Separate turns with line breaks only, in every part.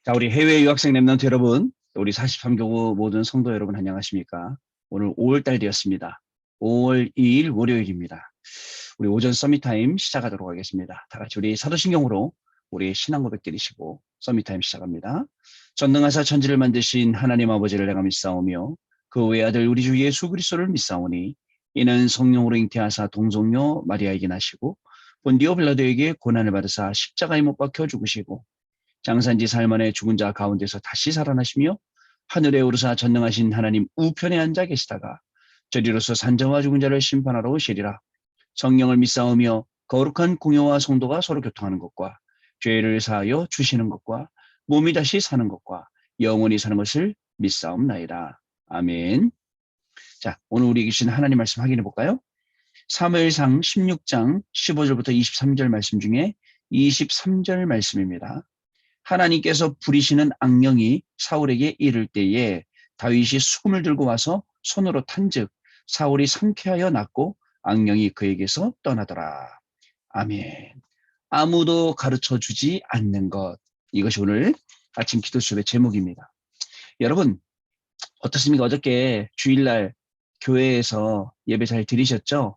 자, 우리 해외 유학생 랩런트 여러분, 우리 43교구 모든 성도 여러분 안녕하십니까? 오늘 5월달 되었습니다. 5월 2일 월요일입니다. 우리 오전 서밋타임 시작하도록 하겠습니다. 다 같이 우리 사도신경으로 우리 신앙 고백 드리시고 서밋타임 시작합니다. 전능하사 천지를 만드신 하나님 아버지를 내가 믿사오며 그 외아들 우리 주 예수 그리스도를 믿사오니 이는 성령으로 잉태하사 동정녀 마리아에게 나시고 본디오 빌라도에게 고난을 받으사 십자가에 못 박혀 죽으시고 장산지 살만에 죽은 자 가운데서 다시 살아나시며 하늘에 오르사 전능하신 하나님 우편에 앉아 계시다가 저리로서 산자와 죽은 자를 심판하러 오시리라. 성령을 믿사오며 거룩한 공예와 성도가 서로 교통하는 것과 죄를 사하여 주시는 것과 몸이 다시 사는 것과 영원히 사는 것을 믿사옵나이다. 아멘. 자, 오늘 우리 계신 하나님 말씀 확인해 볼까요? 사무엘상 16장 15절부터 23절 말씀 중에 23절 말씀입니다. 하나님께서 부리시는 악령이 사울에게 이를 때에 다윗이 수금을 들고 와서 손으로 탄즉 사울이 상쾌하여 낫고 악령이 그에게서 떠나더라. 아멘. 아무도 가르쳐 주지 않는 것. 이것이 오늘 아침 기도 수업의 제목입니다. 여러분 어떻습니까? 어저께 주일날 교회에서 예배 잘 드리셨죠?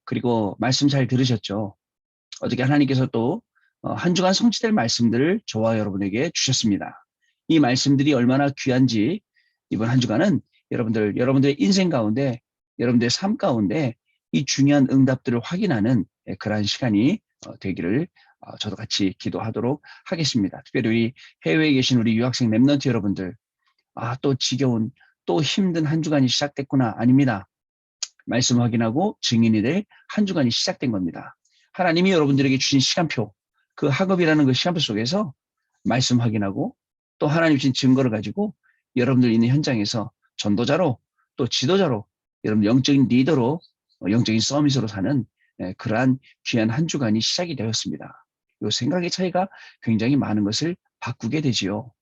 그리고 말씀 잘 들으셨죠? 어저께 하나님께서 또 한 주간 성취될 말씀들을 저와 여러분에게 주셨습니다. 이 말씀들이 얼마나 귀한지 이번 한 주간은 여러분들의 인생 가운데, 여러분들의 삶 가운데 이 중요한 응답들을 확인하는 그러한 시간이 되기를 저도 같이 기도하도록 하겠습니다. 특별히 우리 해외에 계신 우리 유학생 랩런트 여러분들, 또 지겨운, 또 힘든 한 주간이 시작됐구나. 아닙니다. 말씀 확인하고 증인이 될 한 주간이 시작된 겁니다. 하나님이 여러분들에게 주신 시간표, 그 학업이라는 그 시간표 속에서 말씀 확인하고 또 하나님 주신 증거를 가지고 여러분들 있는 현장에서 전도자로 또 지도자로 여러분 영적인 리더로 영적인 서밋으로 사는 그러한 귀한 한 주간이 시작이 되었습니다. 이 생각의 차이가 굉장히 많은 것을 바꾸게 되지요.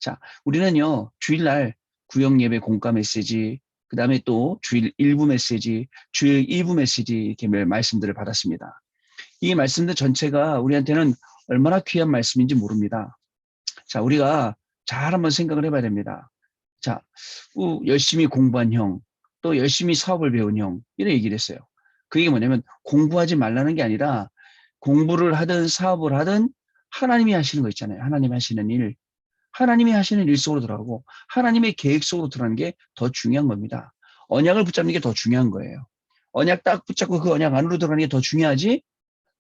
자, 우리는요 주일날 구역 예배 공과 메시지, 그 다음에 또 주일 1부 메시지, 주일 2부 메시지 이렇게 말씀들을 받았습니다. 이 말씀들 전체가 우리한테는 얼마나 귀한 말씀인지 모릅니다. 자, 우리가 잘 한번 생각을 해봐야 됩니다. 자, 열심히 공부한 형, 또 열심히 사업을 배운 형, 이런 얘기를 했어요. 그게 뭐냐면 공부하지 말라는 게 아니라 공부를 하든 사업을 하든 하나님이 하시는 거 있잖아요. 하나님이 하시는 일. 하나님이 하시는 일 속으로 들어가고 하나님의 계획 속으로 들어가는 게 더 중요한 겁니다. 언약을 붙잡는 게 더 중요한 거예요. 언약 딱 붙잡고 그 언약 안으로 들어가는 게 더 중요하지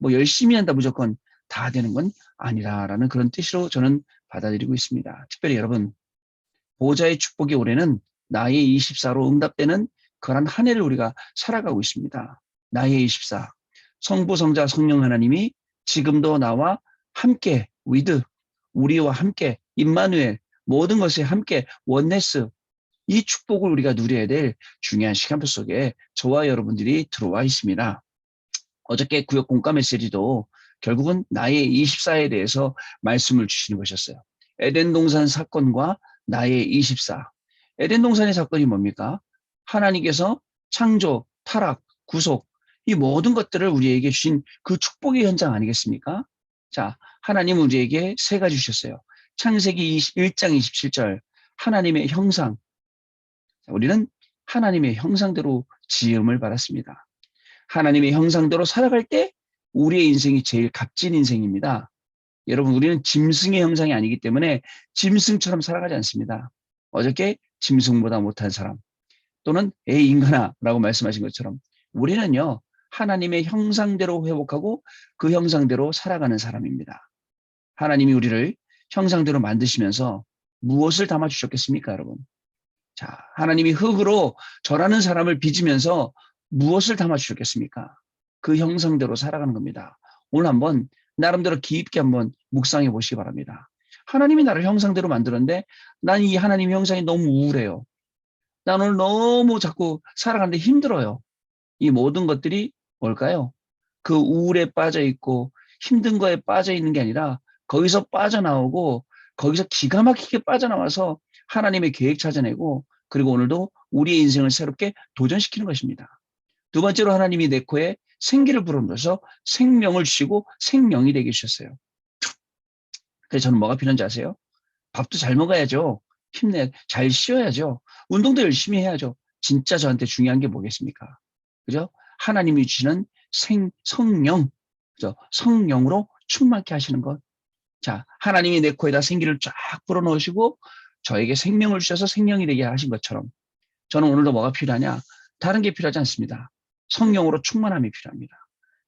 뭐 열심히 한다 무조건 다 되는 건 아니라라는 그런 뜻으로 저는 받아들이고 있습니다. 특별히 여러분 보호자의 축복의 올해는 나의 24로 응답되는 그런 한 해를 우리가 살아가고 있습니다. 나의 24 성부 성자 성령 하나님이 지금도 나와 함께 with 우리와 함께 임마누엘 모든 것에 함께 원네스 이 축복을 우리가 누려야 될 중요한 시간표 속에 저와 여러분들이 들어와 있습니다. 어저께 구역 공과 메시지도 결국은 나의 24에 대해서 말씀을 주시는 것이었어요. 에덴 동산 사건과 나의 24. 에덴 동산의 사건이 뭡니까? 하나님께서 창조, 타락, 구속 이 모든 것들을 우리에게 주신 그 축복의 현장 아니겠습니까? 자, 하나님은 우리에게 세 가지 주셨어요. 창세기 1장 27절 하나님의 형상. 우리는 하나님의 형상대로 지음을 받았습니다. 하나님의 형상대로 살아갈 때 우리의 인생이 제일 값진 인생입니다. 여러분 우리는 짐승의 형상이 아니기 때문에 짐승처럼 살아가지 않습니다. 어저께 짐승보다 못한 사람 또는 에이 인간아 라고 말씀하신 것처럼 우리는요 하나님의 형상대로 회복하고 그 형상대로 살아가는 사람입니다. 하나님이 우리를 형상대로 만드시면서 무엇을 담아주셨겠습니까 여러분? 자, 하나님이 흙으로 저라는 사람을 빚으면서 무엇을 담아주셨겠습니까? 그 형상대로 살아가는 겁니다. 오늘 한번 나름대로 깊게 한번 묵상해 보시기 바랍니다. 하나님이 나를 형상대로 만들었는데 난 이 하나님의 형상이 너무 우울해요. 난 오늘 너무 자꾸 살아가는데 힘들어요. 이 모든 것들이 뭘까요? 그 우울에 빠져 있고 힘든 거에 빠져 있는 게 아니라 거기서 빠져나오고 거기서 기가 막히게 빠져나와서 하나님의 계획 찾아내고 그리고 오늘도 우리의 인생을 새롭게 도전시키는 것입니다. 두 번째로 하나님이 내 코에 생기를 불어넣어서 생명을 주시고 생명이 되게 해주셨어요. 그래서 저는 뭐가 필요한지 아세요? 밥도 잘 먹어야죠. 잘 쉬어야죠. 운동도 열심히 해야죠. 진짜 저한테 중요한 게 뭐겠습니까? 그죠? 하나님이 주시는 성령, 그죠? 성령으로 충만케 하시는 것. 자, 하나님이 내 코에다 생기를 쫙 불어넣으시고 저에게 생명을 주셔서 생명이 되게 하신 것처럼 저는 오늘도 뭐가 필요하냐? 다른 게 필요하지 않습니다. 성령으로 충만함이 필요합니다.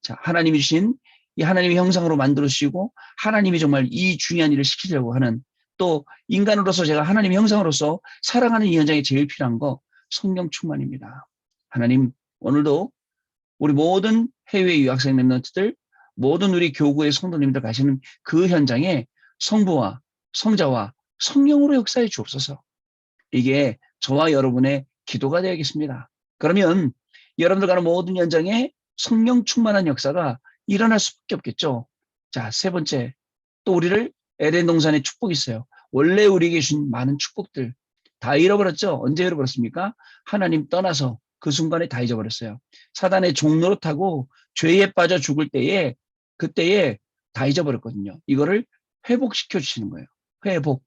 자, 하나님이 주신 이 하나님의 형상으로 만들어주시고 하나님이 정말 이 중요한 일을 시키려고 하는 또 인간으로서 제가 하나님의 형상으로서 살아가는 이 현장에 제일 필요한 거 성령 충만입니다. 하나님 오늘도 우리 모든 해외 유학생 랩런트들 모든 우리 교구의 성도님들 가시는 그 현장에 성부와 성자와 성령으로 역사해 주옵소서. 이게 저와 여러분의 기도가 되겠습니다. 그러면 여러분들 가는 모든 현장에 성령 충만한 역사가 일어날 수밖에 없겠죠. 자, 세 번째, 또 우리를 에덴 동산에 축복이 있어요. 원래 우리에게 주신 많은 축복들 다 잃어버렸죠. 언제 잃어버렸습니까? 하나님 떠나서 그 순간에 다 잊어버렸어요. 사단의 종노릇하고 죄에 빠져 죽을 때에 그때에 다 잊어버렸거든요. 이거를 회복시켜 주시는 거예요. 회복.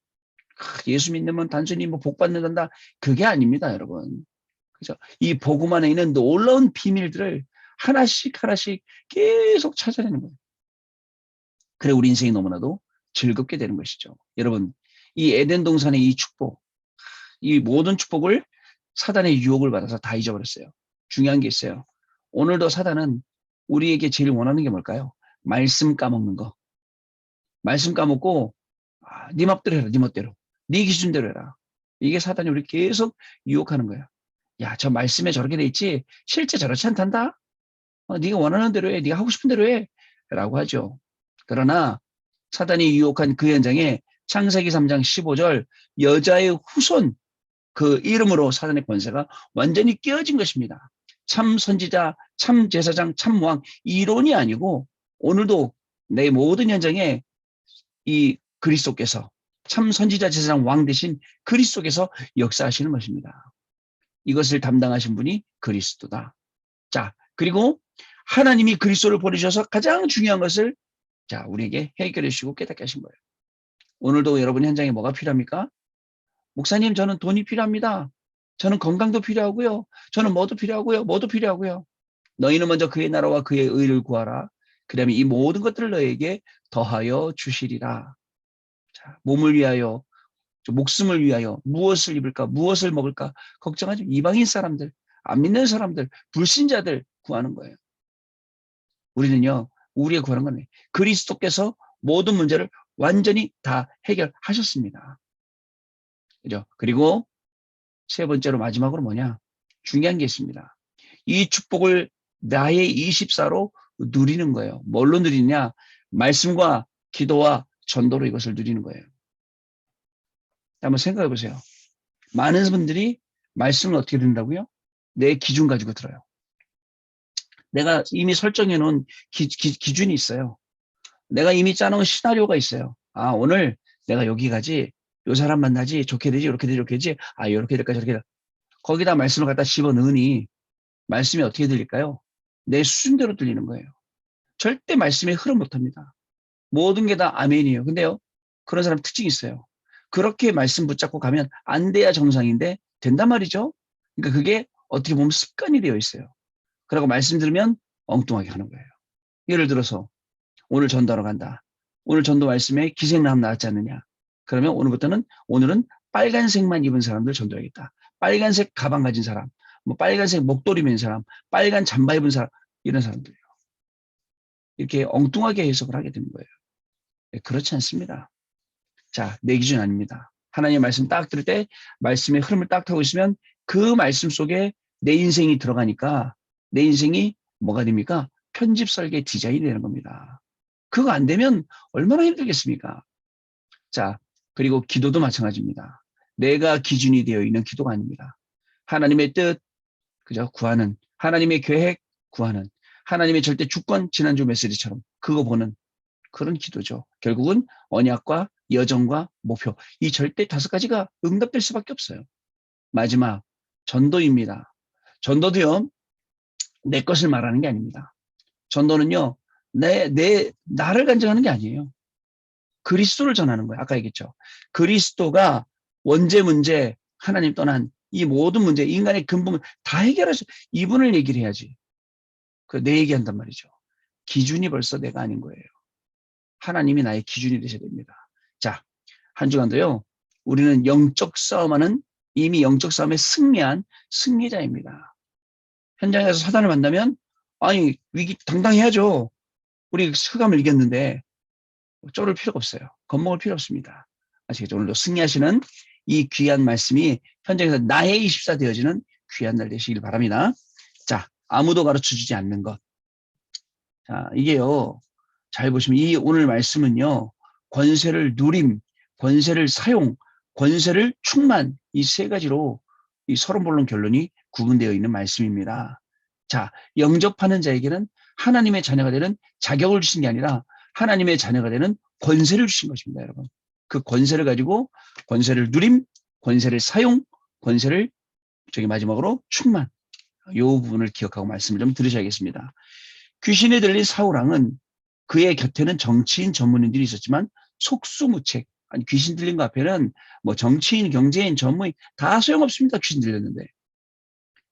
예수 믿으면 단순히 뭐 복 받는다. 그게 아닙니다, 여러분. 그죠? 이 복음 안에 있는 놀라운 비밀들을 하나씩 하나씩 계속 찾아내는 거예요. 그래 우리 인생이 너무나도 즐겁게 되는 것이죠. 여러분, 이 에덴 동산의 이 축복, 이 모든 축복을 사단의 유혹을 받아서 다 잊어버렸어요. 중요한 게 있어요. 오늘도 사단은 우리에게 제일 원하는 게 뭘까요? 말씀 까먹는 거. 말씀 까먹고 네 맘대로 해라, 네 멋대로. 네 기준대로 해라. 이게 사단이 우리 계속 유혹하는 거야. 야, 저 말씀에 저렇게 돼 있지 실제 저렇지 않단다. 네가 원하는 대로 해. 네가 하고 싶은 대로 해. 라고 하죠. 그러나 사단이 유혹한 그 현장에 창세기 3장 15절 여자의 후손 그 이름으로 사단의 권세가 완전히 깨어진 것입니다. 참 선지자, 참 제사장, 참 왕 이론이 아니고 오늘도 내 모든 현장에 이 그리스도께서 참 선지자, 제사장, 왕 대신 그리스도께서 역사하시는 것입니다. 이것을 담당하신 분이 그리스도다. 자, 그리고 하나님이 그리스도를 보내셔서 가장 중요한 것을 자, 우리에게 해결해 주시고 깨닫게 하신 거예요. 오늘도 여러분 현장에 뭐가 필요합니까? 목사님, 저는 돈이 필요합니다. 저는 건강도 필요하고요. 저는 뭐도 필요하고요. 뭐도 필요하고요. 너희는 먼저 그의 나라와 그의 의를 구하라. 그 다음에 이 모든 것들을 너에게 더하여 주시리라. 자, 몸을 위하여, 목숨을 위하여 무엇을 입을까, 무엇을 먹을까 걱정하지. 이방인 사람들, 안 믿는 사람들, 불신자들 구하는 거예요. 우리는요, 우리가 구하는 건 그리스도께서 모든 문제를 완전히 다 해결하셨습니다. 그죠? 그리고 세 번째로 마지막으로 뭐냐? 중요한 게 있습니다. 이 축복을 나의 24로 누리는 거예요. 뭘로 누리느냐? 말씀과 기도와 전도로 이것을 누리는 거예요. 한번 생각해 보세요. 많은 분들이 말씀을 어떻게 듣는다고요? 내 기준 가지고 들어요. 내가 이미 설정해 놓은 기준이 있어요. 내가 이미 짜놓은 시나리오가 있어요. 아, 오늘 내가 여기 가지, 요 사람 만나지, 좋게 되지, 이렇게 되지, 이렇게 되지, 아, 이렇게 될까, 저렇게 될까. 거기다 말씀을 갖다 집어넣으니 말씀이 어떻게 들릴까요? 내 수준대로 들리는 거예요. 절대 말씀에 흐름 못합니다. 모든 게 다 아멘이에요. 근데요, 그런 사람 특징이 있어요. 그렇게 말씀 붙잡고 가면 안 돼야 정상인데 된단 말이죠. 그러니까 그게 어떻게 보면 습관이 되어 있어요. 그러고 말씀 들으면 엉뚱하게 하는 거예요. 예를 들어서 오늘 전도하러 간다. 오늘 전도 말씀에 기생남 나왔지 않느냐. 그러면 오늘은 빨간색만 입은 사람들 전도하겠다. 빨간색 가방 가진 사람, 뭐 빨간색 목도리 맨 사람, 빨간 잠바 입은 사람, 이런 사람들이요. 이렇게 엉뚱하게 해석을 하게 되는 거예요. 그렇지 않습니다. 자, 내 기준 아닙니다. 하나님의 말씀 딱 들을 때 말씀의 흐름을 딱 타고 있으면 그 말씀 속에 내 인생이 들어가니까 내 인생이 뭐가 됩니까? 편집 설계 디자인이 되는 겁니다. 그거 안 되면 얼마나 힘들겠습니까? 자, 그리고 기도도 마찬가지입니다. 내가 기준이 되어 있는 기도가 아닙니다. 하나님의 뜻, 그죠? 구하는, 하나님의 계획, 구하는, 하나님의 절대 주권, 지난주 메시지처럼 그거 보는 그런 기도죠. 결국은 언약과 여정과 목표, 이 절대 5가지가 응답될 수밖에 없어요. 마지막, 전도입니다. 전도도요, 내 것을 말하는 게 아닙니다. 전도는요, 나를 간증하는 게 아니에요. 그리스도를 전하는 거예요. 아까 얘기했죠. 그리스도가 원죄 문제, 하나님 떠난 이 모든 문제, 인간의 근본을 다 해결해서 이분을 얘기를 해야지. 내 얘기한단 말이죠. 기준이 벌써 내가 아닌 거예요. 하나님이 나의 기준이 되셔야 됩니다. 자, 한 주간도요. 우리는 영적 싸움하는 이미 영적 싸움에 승리한 승리자입니다. 현장에서 사단을 만나면 아니 위기 당당해야죠. 우리 흑암을 이겼는데 쫄을 필요가 없어요. 겁먹을 필요 없습니다. 아시겠죠? 오늘도 승리하시는 이 귀한 말씀이 현장에서 나의 24 되어지는 귀한 날 되시길 바랍니다. 자, 아무도 가르쳐주지 않는 것. 자, 이게요. 잘 보시면 이 오늘 말씀은요. 권세를 누림, 권세를 사용, 권세를 충만 이 세 가지로 이 서론본론 결론이 구분되어 있는 말씀입니다. 자, 영접하는 자에게는 하나님의 자녀가 되는 자격을 주신 게 아니라 하나님의 자녀가 되는 권세를 주신 것입니다, 여러분. 그 권세를 가지고 권세를 누림, 권세를 사용, 권세를 마지막으로 충만. 이 부분을 기억하고 말씀을 좀 들으셔야겠습니다. 귀신에 들린 사울왕은 그의 곁에는 정치인 전문인들이 있었지만 속수무책. 아니 귀신 들린 거 앞에는 뭐 정치인, 경제인, 전문인 다 소용없습니다. 귀신 들렸는데.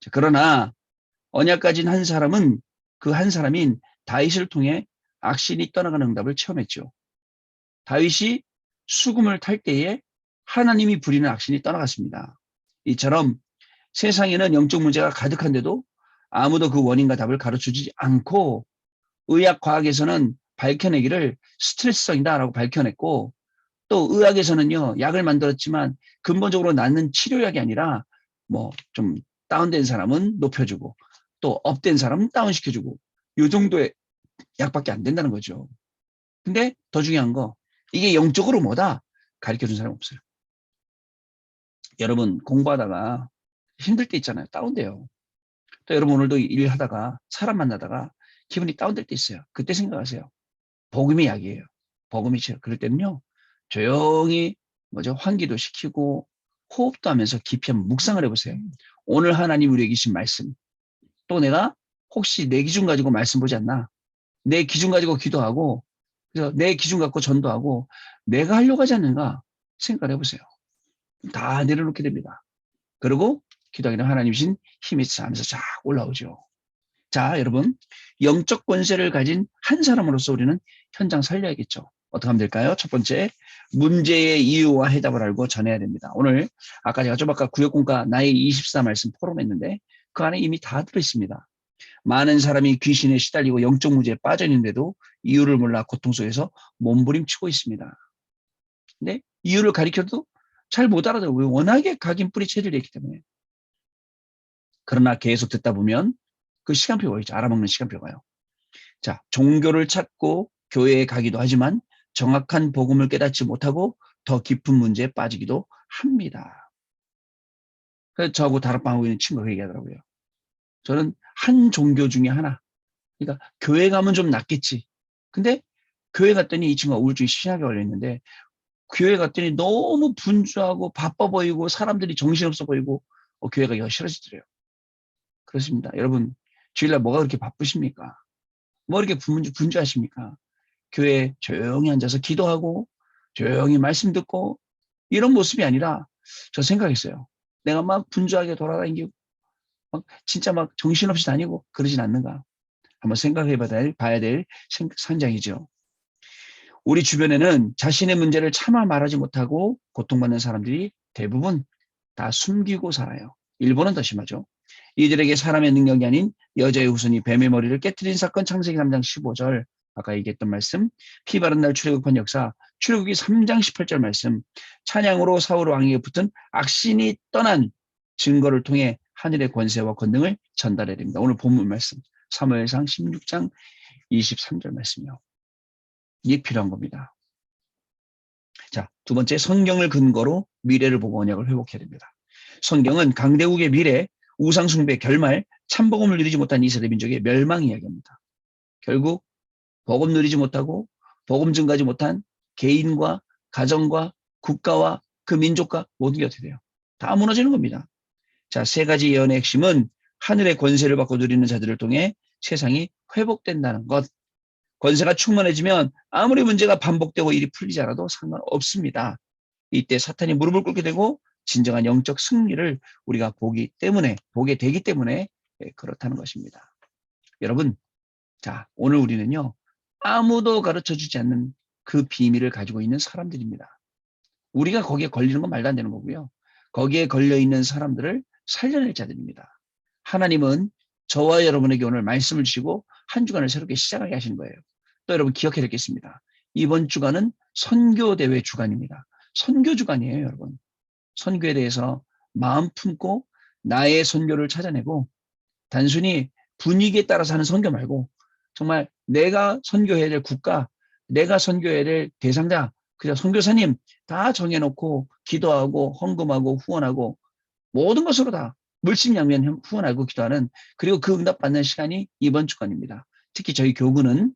자, 그러나 언약 가진 한 사람은 그 한 사람인 다윗을 통해 악신이 떠나가는 응답을 체험했죠. 다윗이 수금을 탈 때에 하나님이 부리는 악신이 떠나갔습니다. 이처럼 세상에는 영적 문제가 가득한데도 아무도 그 원인과 답을 가르쳐주지 않고 의학과학에서는 밝혀내기를 스트레스성이다라고 밝혀냈고 또 의학에서는요 약을 만들었지만 근본적으로 낫는 치료약이 아니라 뭐 좀 다운된 사람은 높여주고 또 업된 사람은 다운시켜주고 이 정도의 약밖에 안 된다는 거죠. 근데 더 중요한 거 이게 영적으로 뭐다 가르쳐준 사람 없어요. 여러분 공부하다가 힘들 때 있잖아요. 다운돼요. 또 여러분 오늘도 일하다가 사람 만나다가 기분이 다운될 때 있어요. 그때 생각하세요. 복음이 약이에요. 복음이 치료. 그럴 때는요. 조용히 환기도 시키고 호흡도 하면서 깊이 한번 묵상을 해보세요. 오늘 하나님 우리에게 주신 말씀. 또 내가 혹시 내 기준 가지고 말씀 보지 않나? 내 기준 가지고 기도하고 그래서 내 기준 갖고 전도하고 내가 하려고 하지 않는가 생각을 해보세요. 다 내려놓게 됩니다. 그리고 기도하기는 하나님이신 힘이 있어 하면서 쫙 올라오죠. 자, 여러분 영적 권세를 가진 한 사람으로서 우리는 현장 살려야겠죠. 어떻게 하면 될까요? 첫 번째, 문제의 이유와 해답을 알고 전해야 됩니다. 오늘 제가 좀 아까 구역공과 나의 24 말씀 포럼했는데 그 안에 이미 다 들어있습니다. 많은 사람이 귀신에 시달리고 영적 문제에 빠져 있는데도 이유를 몰라 고통 속에서 몸부림치고 있습니다. 근데 이유를 가리켜도 잘 못 알아들어요. 워낙에 각인 뿌리 체질이 있기 때문에. 그러나 계속 듣다 보면 그 시간표가 있죠. 알아먹는 시간표가요. 자, 종교를 찾고 교회에 가기도 하지만 정확한 복음을 깨닫지 못하고 더 깊은 문제에 빠지기도 합니다. 그래서 저하고 다락방하고 있는 친구가 얘기하더라고요. 저는 한 종교 중에 하나. 그러니까 교회 가면 좀 낫겠지. 근데 교회 갔더니 이 친구가 우울증이 심하게 걸려있는데 교회 갔더니 너무 분주하고 바빠 보이고 사람들이 정신없어 보이고 교회 가기가 싫어지더래요. 그렇습니다. 여러분 주일날 뭐가 그렇게 바쁘십니까? 뭐 이렇게 분주하십니까? 교회에 조용히 앉아서 기도하고 조용히 말씀 듣고 이런 모습이 아니라 저 생각했어요. 내가 막 분주하게 돌아다니고 진짜 막 정신없이 다니고 그러진 않는가? 한번 생각해 봐야 될 상장이죠. 우리 주변에는 자신의 문제를 차마 말하지 못하고 고통받는 사람들이 대부분 다 숨기고 살아요. 일본은 더 심하죠. 이들에게 사람의 능력이 아닌 여자의 후손이 뱀의 머리를 깨트린 사건 창세기 3장 15절 아까 얘기했던 말씀 피 바른 날 출애굽한 역사 출애굽기 3장 18절 말씀 찬양으로 사울 왕에게 붙은 악신이 떠난 증거를 통해 하늘의 권세와 권능을 전달해야 됩니다. 오늘 본문 말씀 사무엘상 16장 23절 말씀이요. 이게 필요한 겁니다. 자, 두 번째 성경을 근거로 미래를 보고 언약을 회복해야 됩니다. 성경은 강대국의 미래, 우상숭배, 결말, 참복음을 누리지 못한 이스라엘 민족의 멸망 이야기입니다. 결국 복음 누리지 못하고 복음 증가하지 못한 개인과 가정과 국가와 그 민족과 모든 게 어떻게 돼요? 다 무너지는 겁니다. 자, 세 가지 예언의 핵심은 하늘의 권세를 받고 누리는 자들을 통해 세상이 회복된다는 것. 권세가 충만해지면 아무리 문제가 반복되고 일이 풀리지 않아도 상관없습니다. 이때 사탄이 무릎을 꿇게 되고 진정한 영적 승리를 우리가 보게 되기 때문에 그렇다는 것입니다. 여러분, 자, 오늘 우리는요, 아무도 가르쳐 주지 않는 그 비밀을 가지고 있는 사람들입니다. 우리가 거기에 걸리는 건 말도 안 되는 거고요. 거기에 걸려 있는 사람들을 살려낼 자들입니다. 하나님은 저와 여러분에게 오늘 말씀을 주시고 한 주간을 새롭게 시작하게 하시는 거예요. 또 여러분 기억해야 되겠습니다. 이번 주간은 선교대회 주간입니다. 선교 주간이에요, 여러분. 선교에 대해서 마음 품고 나의 선교를 찾아내고 단순히 분위기에 따라서 하는 선교 말고 정말 내가 선교해야 될 국가, 내가 선교해야 될 대상자, 그냥 선교사님 다 정해놓고 기도하고 헌금하고 후원하고 모든 것으로 다 물심양면 후원하고 기도하는 그리고 그 응답받는 시간이 이번 주간입니다. 특히 저희 교구는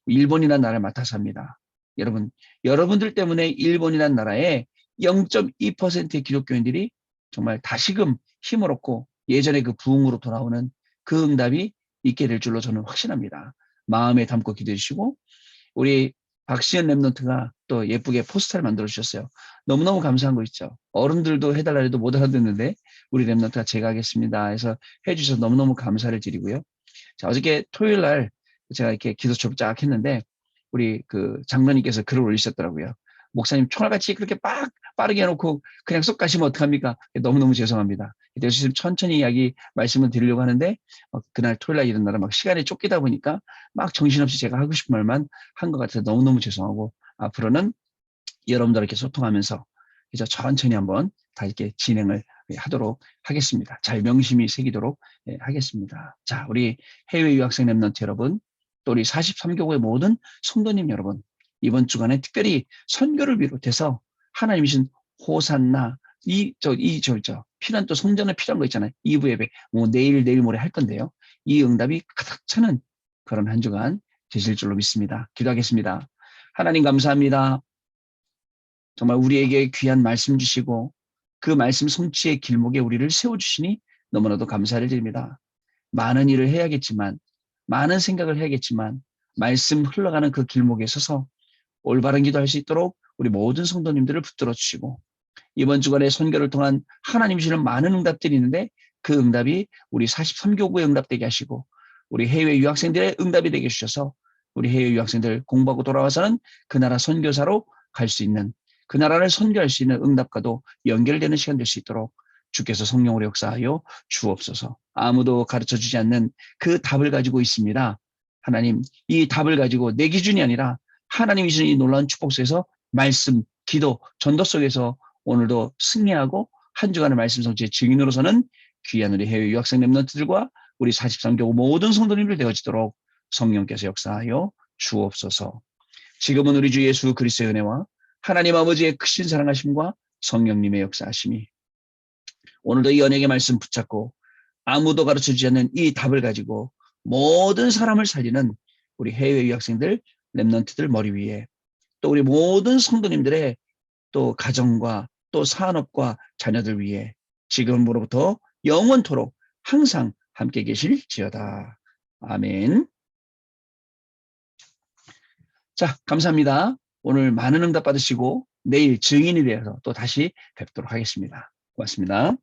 일본이라는 나라를 맡아서 합니다. 여러분, 여러분들 때문에 일본이라는 나라에 0.2%의 기독교인들이 정말 다시금 힘을 얻고 예전의 그 부흥으로 돌아오는 그 응답이 있게 될 줄로 저는 확신합니다. 마음에 담고 기도해 주시고 우리 박시연 랩런트가 또 예쁘게 포스터를 만들어 주셨어요. 너무너무 감사한 거 있죠. 어른들도 해달라 해도 못 알아듣는데 우리 랩런트가 제가 하겠습니다 해서 해주셔서 너무너무 감사를 드리고요. 자, 어저께 토요일 날 제가 이렇게 기도 쫙 했는데 우리 그 장로님께서 글을 올리셨더라고요. 목사님 총알같이 그렇게 빠르게 해놓고 그냥 쏙 가시면 어떡합니까? 너무너무 죄송합니다. 그래서 천천히 이야기 말씀을 드리려고 하는데 그날 토요일 날 이런 날은 막 시간이 쫓기다 보니까 막 정신없이 제가 하고 싶은 말만 한 것 같아서 너무너무 죄송하고 앞으로는 여러분들과 이렇게 소통하면서 이제 천천히 한번 다 이렇게 진행을 하도록 하겠습니다. 잘 명심이 새기도록 하겠습니다. 자, 우리 해외 유학생 랩런트 여러분, 또 우리 43교구의 모든 성도님 여러분, 이번 주간에 특별히 선교를 비롯해서 하나님이신 호산나, 필요한 또 성전에 필요한 거 있잖아요. 2부 예배, 뭐 내일 모레 할 건데요. 이 응답이 가득 차는 그런 한 주간 되실 줄로 믿습니다. 기도하겠습니다. 하나님 감사합니다. 정말 우리에게 귀한 말씀 주시고 그 말씀 성취의 길목에 우리를 세워주시니 너무나도 감사를 드립니다. 많은 일을 해야겠지만 많은 생각을 해야겠지만 말씀 흘러가는 그 길목에 서서 올바른 기도할 수 있도록 우리 모든 성도님들을 붙들어 주시고 이번 주간에 선교를 통한 하나님 주시는 많은 응답들이 있는데 그 응답이 우리 43교구의 응답되게 하시고 우리 해외 유학생들의 응답이 되게 해주셔서 우리 해외 유학생들 공부하고 돌아와서는 그 나라 선교사로 갈 수 있는 그 나라를 선교할 수 있는 응답과도 연결되는 시간 될 수 있도록 주께서 성령으로 역사하여 주옵소서. 아무도 가르쳐주지 않는 그 답을 가지고 있습니다. 하나님, 이 답을 가지고 내 기준이 아니라 하나님이 주신 이 놀라운 축복 속에서 말씀, 기도, 전도 속에서 오늘도 승리하고 한 주간의 말씀 성취의 증인으로서는 귀한 우리 해외 유학생 랩런트들과 우리 43교구 모든 성도님들 되어지도록 성령께서 역사하여 주옵소서. 지금은 우리 주 예수 그리스도의 은혜와 하나님 아버지의 크신 사랑하심과 성령님의 역사하심이 오늘도 이 언약의 말씀 붙잡고 아무도 가르쳐주지 않는 이 답을 가지고 모든 사람을 살리는 우리 해외 유학생들, 랩런트들 머리 위에 또 우리 모든 성도님들의 또 가정과 또 산업과 자녀들 위해 지금으로부터 영원토록 항상 함께 계실지어다. 아멘. 자, 감사합니다. 오늘 많은 응답 받으시고 내일 증인이 되어서 또 다시 뵙도록 하겠습니다. 고맙습니다.